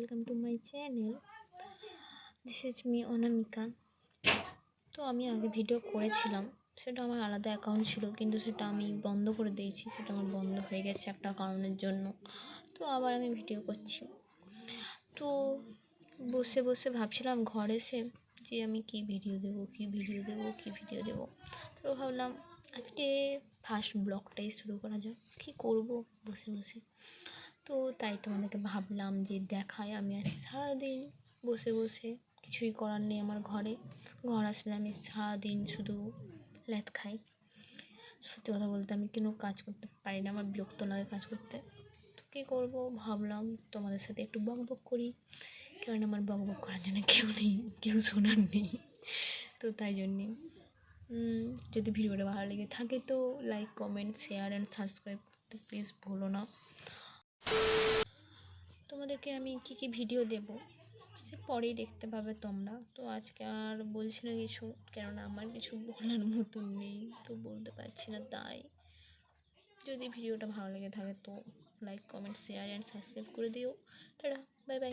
Welcome to my channel. This is me Anamika. তো আমি আগে ভিডিও করেছিলাম, সেটা আমার আলাদা অ্যাকাউন্ট ছিল, কিন্তু সেটা আমি বন্ধ করে দিয়েছি। সেটা আমার বন্ধ হয়ে গেছে একটা কারণের জন্য। তো আবার আমি ভিডিও করছি। তো বসে বসে ভাবছিলাম ঘরে এসে যে আমি কি ভিডিও দেবো। তো ভাবলাম আজকে ফার্স্ট ব্লগটাই শুরু করা যাক, কী করব বসে বসে। তো তাই তোমাদেরকে ভাবলাম যে দেখাই। আমি আজকে সারাদিন বসে বসে, কিছুই করার নেই আমার ঘর আসলে আমি সারাদিন শুধু ল্যাদ খাই। সত্যি কথা বলতে আমি কোনো কাজ করতে পারি না, আমার বিরক্ত লাগে কাজ করতে। তো কী করবো ভাবলাম তোমাদের সাথে একটু বকবক করি, কারণ আমার বকবক করার জন্য কেউ নেই, কেউ শোনার নেই। তো তাই জন্যে যদি ভিডিওটা ভালো লেগে থাকে তো like, comment, share and subscribe করতে প্লিজ ভুলো না। তোমাদেরকে আমি কী ভিডিও দেব সে পরেই দেখতে পাবে তোমরা। তো আজকে আর বলছি না কিছু, কেননা আমার কিছু বলার মতন নেই, তো বলতে পারছি না। তাই যদি ভিডিওটা ভালো লেগে থাকে তো like, comment, share and subscribe করে দিও। Tata, bye bye.